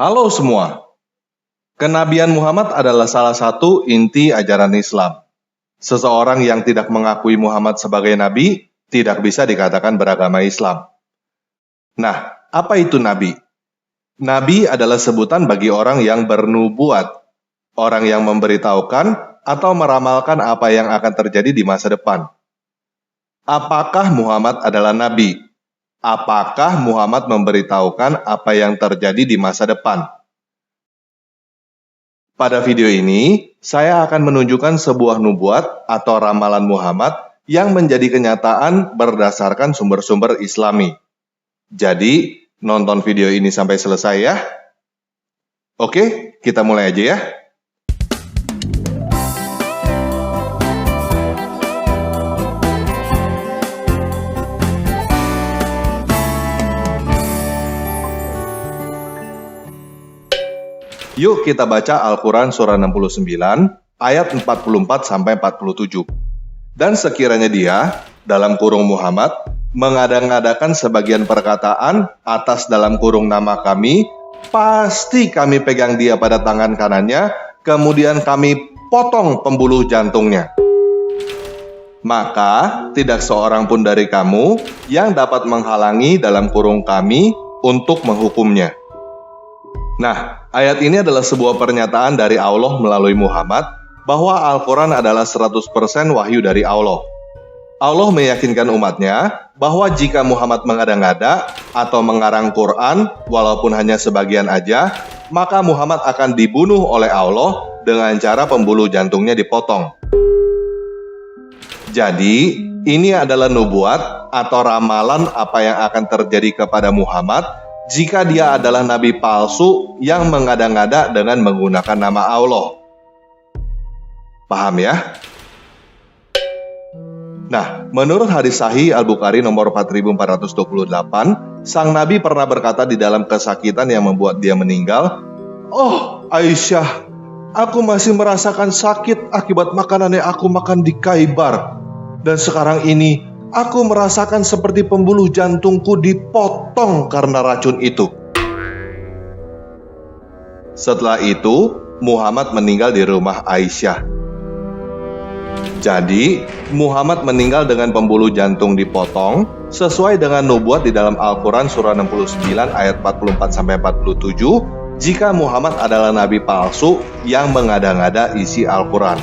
Halo semua, kenabian Muhammad adalah salah satu inti ajaran Islam. Seseorang yang tidak mengakui Muhammad sebagai nabi tidak bisa dikatakan beragama Islam. Nah, apa itu nabi? Nabi adalah sebutan bagi orang yang bernubuat, orang yang memberitahukan atau meramalkan apa yang akan terjadi di masa depan. Apakah Muhammad adalah nabi? Apakah Muhammad memberitahukan apa yang terjadi di masa depan? Pada video ini, saya akan menunjukkan sebuah nubuat atau ramalan Muhammad yang menjadi kenyataan berdasarkan sumber-sumber Islami. Jadi, nonton video ini sampai selesai ya. Oke, kita mulai aja ya. Yuk kita baca Al-Quran surah 69, ayat 44-47. Dan sekiranya dia, dalam kurung Muhammad, mengada-ngadakan sebagian perkataan atas dalam kurung nama kami, pasti kami pegang dia pada tangan kanannya, kemudian kami potong pembuluh jantungnya. Maka tidak seorang pun dari kamu yang dapat menghalangi dalam kurung kami untuk menghukumnya. Nah, ayat ini adalah sebuah pernyataan dari Allah melalui Muhammad bahwa Al-Quran adalah 100% wahyu dari Allah. Allah meyakinkan umatnya bahwa jika Muhammad mengada-ngada atau mengarang Quran walaupun hanya sebagian aja, maka Muhammad akan dibunuh oleh Allah dengan cara pembuluh jantungnya dipotong. Jadi, ini adalah nubuat atau ramalan apa yang akan terjadi kepada Muhammad jika dia adalah nabi palsu yang mengada-ngada dengan menggunakan nama Allah. Paham ya? Nah, menurut hadis sahih Al-Bukhari nomor 4428, sang nabi pernah berkata di dalam kesakitan yang membuat dia meninggal, "Oh, Aisyah, aku masih merasakan sakit akibat makanan yang aku makan di Khaybar. Dan sekarang ini, aku merasakan seperti pembuluh jantungku dipotong karena racun itu." Setelah itu, Muhammad meninggal di rumah Aisyah. Jadi, Muhammad meninggal dengan pembuluh jantung dipotong sesuai dengan nubuat di dalam Al-Quran surah 69 ayat 44-47 jika Muhammad adalah nabi palsu yang mengada-ngada isi Al-Quran.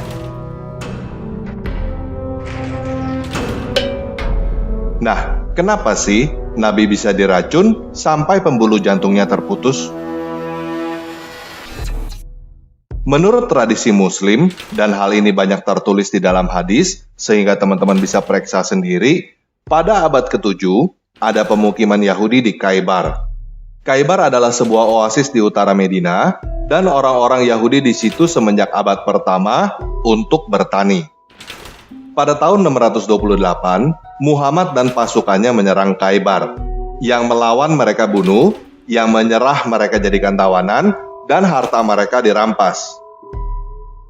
Nah, kenapa sih nabi bisa diracun sampai pembuluh jantungnya terputus? Menurut tradisi Muslim, dan hal ini banyak tertulis di dalam hadis, sehingga teman-teman bisa periksa sendiri, pada abad ke-7, ada pemukiman Yahudi di Khaybar. Khaybar adalah sebuah oasis di utara Medina, dan orang-orang Yahudi di situ semenjak abad pertama untuk bertani. Pada tahun 628, Muhammad dan pasukannya menyerang Khaybar. Yang melawan mereka bunuh, yang menyerah mereka jadikan tawanan, dan harta mereka dirampas.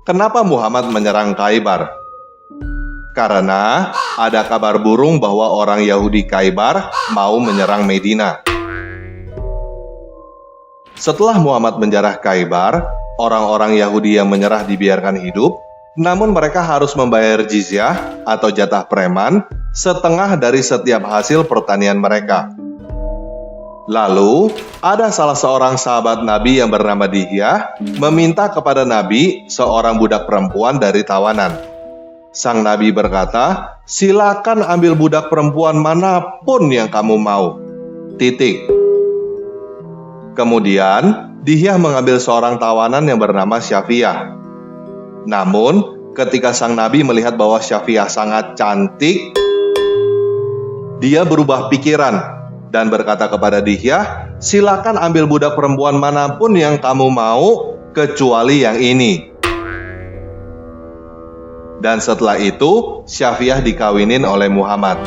Kenapa Muhammad menyerang Khaybar? Karena ada kabar burung bahwa orang Yahudi Khaybar mau menyerang Medina. Setelah Muhammad menjarah Khaybar, orang-orang Yahudi yang menyerah dibiarkan hidup, namun mereka harus membayar jizyah atau jatah preman setengah dari setiap hasil pertanian mereka. Lalu, ada salah seorang sahabat Nabi yang bernama Dihyah meminta kepada Nabi seorang budak perempuan dari tawanan. Sang Nabi berkata, "Silakan ambil budak perempuan manapun yang kamu mau. Titik." Kemudian, Dihyah mengambil seorang tawanan yang bernama Syafiyah. Namun, ketika sang Nabi melihat bahwa Syafiyah sangat cantik, dia berubah pikiran dan berkata kepada Dihyah, "Silakan ambil budak perempuan manapun yang kamu mau, kecuali yang ini." Dan setelah itu, Syafiyah dikawinin oleh Muhammad.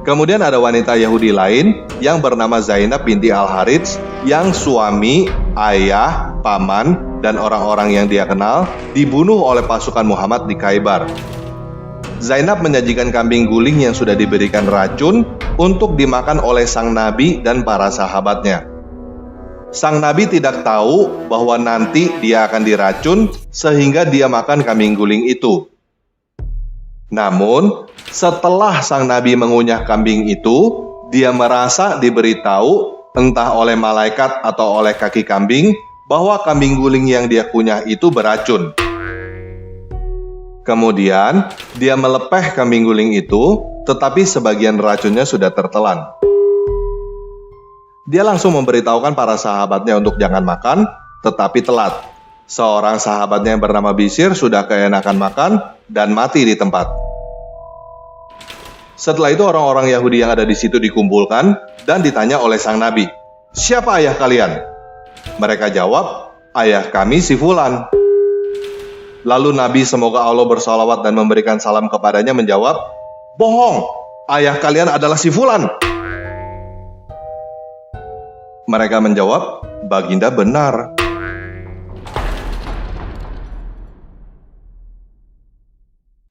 Kemudian ada wanita Yahudi lain yang bernama Zainab binti Al-Harits yang suami, ayah, paman, dan orang-orang yang dia kenal dibunuh oleh pasukan Muhammad di Khaybar. Zainab menyajikan kambing guling yang sudah diberikan racun untuk dimakan oleh sang nabi dan para sahabatnya. Sang Nabi tidak tahu bahwa nanti dia akan diracun sehingga dia makan kambing guling itu. Namun, setelah sang Nabi mengunyah kambing itu, dia merasa diberitahu entah oleh malaikat atau oleh kaki kambing bahwa kambing guling yang dia kunyah itu beracun. Kemudian, dia melepeh kambing guling itu, tetapi sebagian racunnya sudah tertelan. Dia langsung memberitahukan para sahabatnya untuk jangan makan, tetapi telat. Seorang sahabatnya yang bernama Bishr sudah keenakan makan dan mati di tempat. Setelah itu orang-orang Yahudi yang ada di situ dikumpulkan dan ditanya oleh sang Nabi, "Siapa ayah kalian?" Mereka jawab, "Ayah kami si Fulan." Lalu Nabi semoga Allah bersalawat dan memberikan salam kepadanya menjawab, "Bohong, ayah kalian adalah si Fulan." Mereka menjawab, "Baginda benar."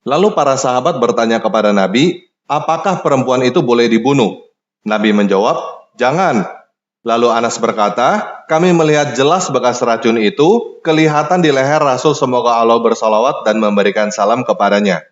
Lalu para sahabat bertanya kepada Nabi, apakah perempuan itu boleh dibunuh? Nabi menjawab, "Jangan." Lalu Anas berkata, "Kami melihat jelas bekas racun itu kelihatan di leher Rasul semoga Allah bersalawat dan memberikan salam kepadanya."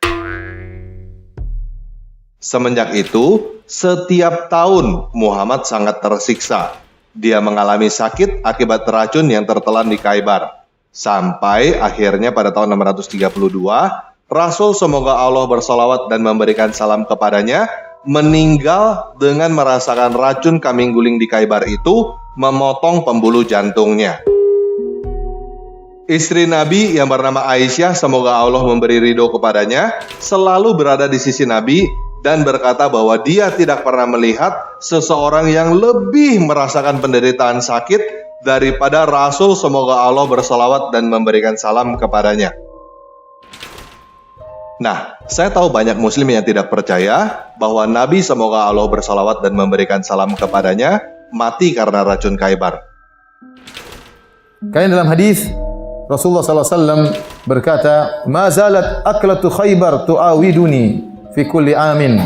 Semenjak itu, setiap tahun Muhammad sangat tersiksa. Dia mengalami sakit akibat racun yang tertelan di Khaybar. Sampai akhirnya pada tahun 632, Rasul semoga Allah bersalawat dan memberikan salam kepadanya meninggal dengan merasakan racun kambing guling di Khaybar itu memotong pembuluh jantungnya. Istri Nabi yang bernama Aisyah semoga Allah memberi ridho kepadanya selalu berada di sisi Nabi dan berkata bahwa dia tidak pernah melihat seseorang yang lebih merasakan penderitaan sakit daripada Rasul semoga Allah bersalawat dan memberikan salam kepadanya. Nah, saya tahu banyak muslim yang tidak percaya bahwa Nabi semoga Allah bersalawat dan memberikan salam kepadanya mati karena racun Khaybar. Karena dalam hadis Rasulullah SAW berkata, "Ma zalat aklatu Khaybar tu'awiduni fi kulli amin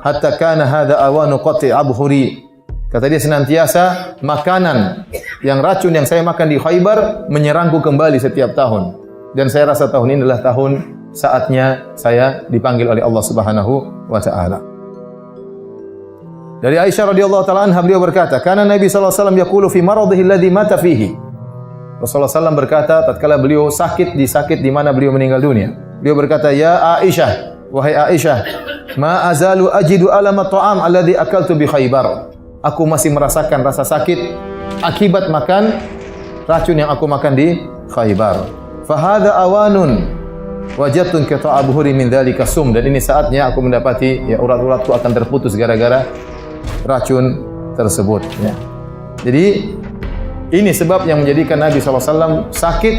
hatta kana hadha awanu qati abhuri." Kata dia, senantiasa makanan yang racun yang saya makan di Khaybar menyerangku kembali setiap tahun. Dan saya rasa tahun ini adalah tahun saatnya saya dipanggil oleh Allah Subhanahu wa taala. Dari Aisyah radhiyallahu taala anha beliau berkata, "Kana Nabi sallallahu alaihi wasallam yaqulu fi maradhihi alladhi mata fihi." Rasulullah SAW berkata tatkala beliau sakit di mana beliau meninggal dunia. Beliau berkata, "Ya Aisyah, wahai Aisyah, ma azalu ajidu alama ta'am alladhi akaltu bi Khaybar." Aku masih merasakan rasa sakit akibat makan racun yang aku makan di Khaybar. Fa hadha awanun wajatun qita'a buhuri min dzalika sum, dan ini saatnya aku mendapati urat-uratku akan terputus gara-gara racun tersebut ya. Jadi ini sebab yang menjadikan Nabi SAW sakit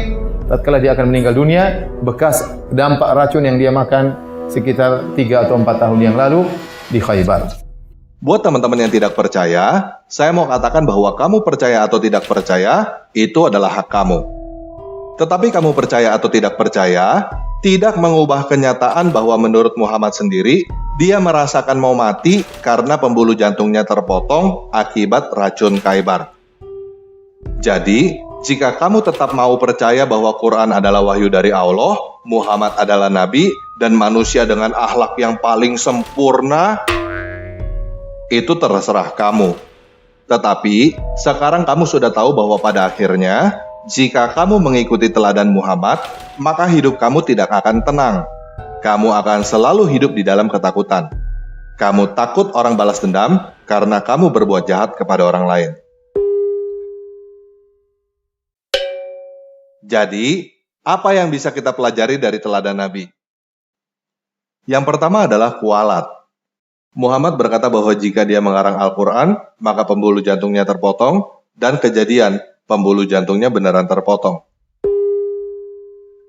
tatkala dia akan meninggal dunia, bekas dampak racun yang dia makan sekitar 3 atau 4 tahun yang lalu di Khaybar. Buat teman-teman yang tidak percaya, saya mau katakan bahwa kamu percaya atau tidak percaya, itu adalah hak kamu. Tetapi kamu percaya atau tidak percaya, tidak mengubah kenyataan bahwa menurut Muhammad sendiri, dia merasakan mau mati karena pembuluh jantungnya terpotong akibat racun Khaybar. Jadi, jika kamu tetap mau percaya bahwa Quran adalah wahyu dari Allah, Muhammad adalah Nabi, dan manusia dengan akhlak yang paling sempurna, itu terserah kamu. Tetapi, sekarang kamu sudah tahu bahwa pada akhirnya, jika kamu mengikuti teladan Muhammad, maka hidup kamu tidak akan tenang. Kamu akan selalu hidup di dalam ketakutan. Kamu takut orang balas dendam karena kamu berbuat jahat kepada orang lain. Jadi, apa yang bisa kita pelajari dari teladan Nabi? Yang pertama adalah kualat. Muhammad berkata bahwa jika dia mengarang Al-Quran, maka pembuluh jantungnya terpotong, dan kejadian, pembuluh jantungnya beneran terpotong.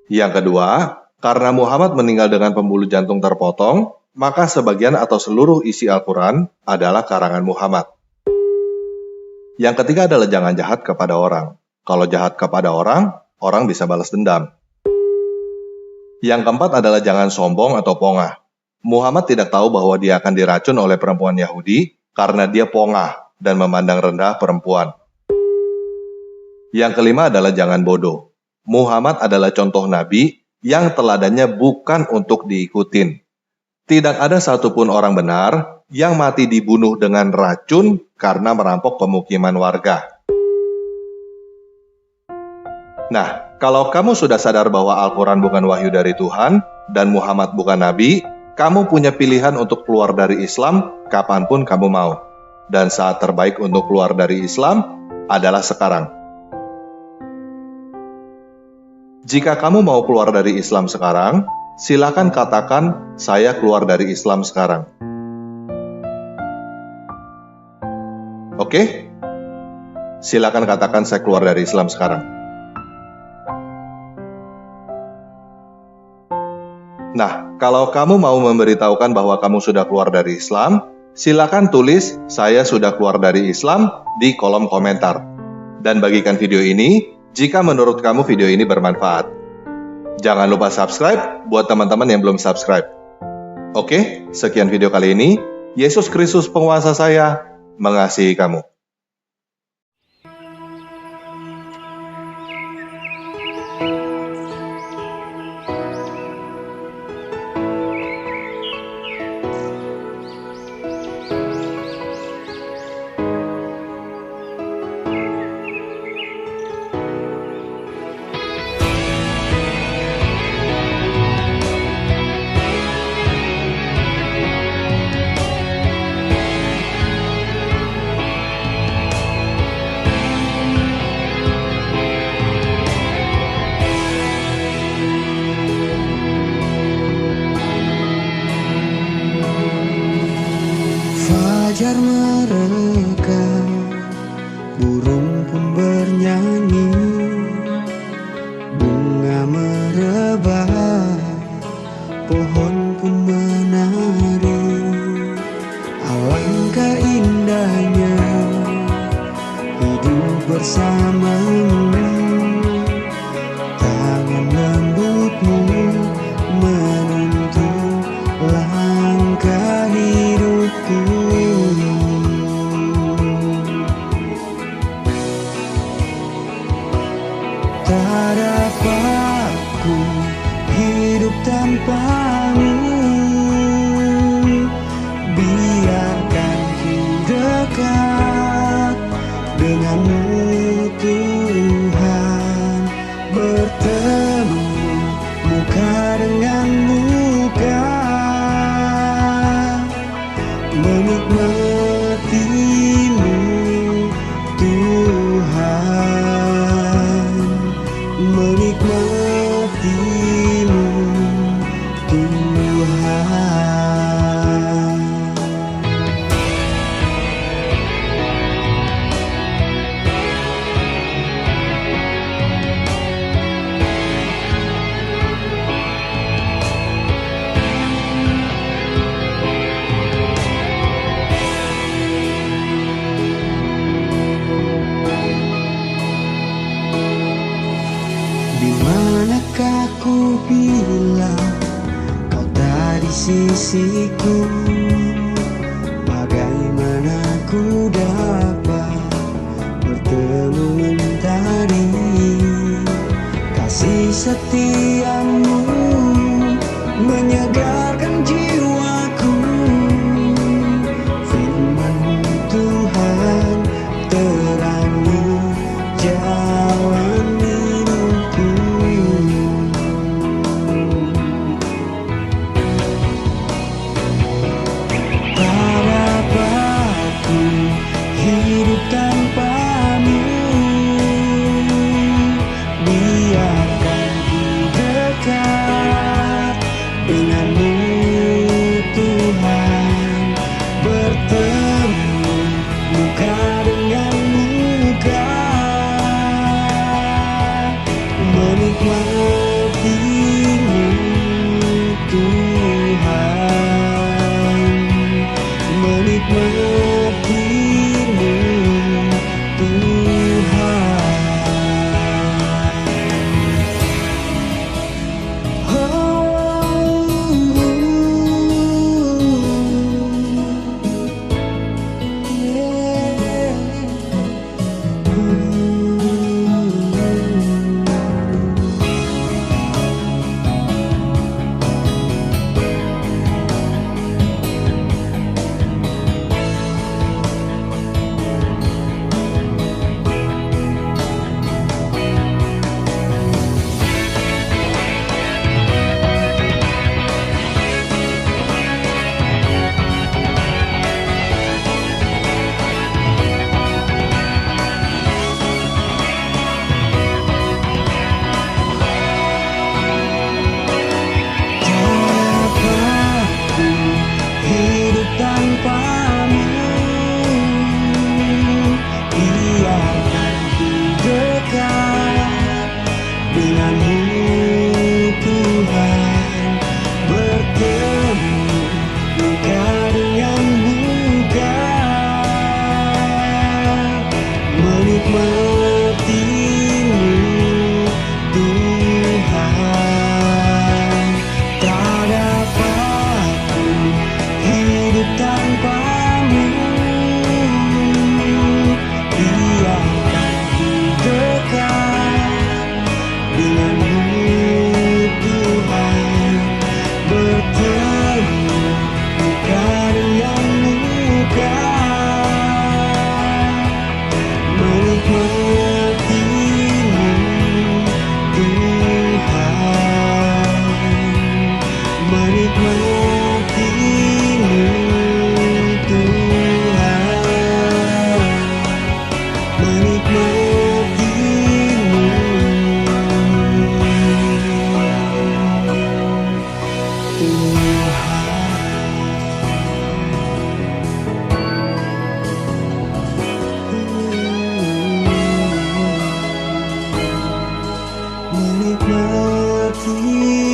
Yang kedua, karena Muhammad meninggal dengan pembuluh jantung terpotong, maka sebagian atau seluruh isi Al-Quran adalah karangan Muhammad. Yang ketiga adalah jangan jahat kepada orang. Kalau jahat kepada orang, orang bisa balas dendam. Yang keempat adalah jangan sombong atau pongah. Muhammad tidak tahu bahwa dia akan diracun oleh perempuan Yahudi karena dia pongah dan memandang rendah perempuan. Yang kelima adalah jangan bodoh. Muhammad adalah contoh nabi yang teladannya bukan untuk diikutin. Tidak ada satupun orang benar yang mati dibunuh dengan racun karena merampok pemukiman warga. Nah, kalau kamu sudah sadar bahwa Al-Quran bukan wahyu dari Tuhan dan Muhammad bukan nabi, kamu punya pilihan untuk keluar dari Islam kapanpun kamu mau. Dan saat terbaik untuk keluar dari Islam adalah sekarang. Jika kamu mau keluar dari Islam sekarang, silakan katakan, saya keluar dari Islam sekarang. Oke? Silakan katakan, saya keluar dari Islam sekarang. Nah, kalau kamu mau memberitahukan bahwa kamu sudah keluar dari Islam, silakan tulis, saya sudah keluar dari Islam di kolom komentar. Dan bagikan video ini jika menurut kamu video ini bermanfaat. Jangan lupa subscribe buat teman-teman yang belum subscribe. Oke, sekian video kali ini. Yesus Kristus penguasa saya mengasihi kamu. Fajar mereka, burung pun bernyanyi, bunga merebah, pohon pun menari. Alangkah indahnya hidup bersamamu, tangan lembutmu menuntun langkah hidupku. Tak dapat ku hidup tanpamu, biarkan ku dekat denganmu Tuhan, bertemu muka dengan muka, menikmatimu Tuhan, menikmatimu Tuhan. Di manakah ku bilang kau tak di sisiku? Bagaimana ku dapat bertemu mentari? Kasih setiamu menyegarkan jiwaku, firman-Mu Tuhan terangi jalan hidupku. Tak dapat ku hidup tanpamu, biarkan ku dekat denganmu Tuhan, bertemu muka dengan muka, menikmatimu Tuhan, menikmatimu Tuhan. dekat denganmu Tuhan, bertemu muka dengan muka, menikmatimu Tuhan. Tak dapat ku hidup tanpamu, biarkan ku dekat denganmu Tuhan, bertemu muka dengan muka, menikmatimu Tuhan, menikmatimu Tuhan, menikmatimu Tuhan, menikmatimu.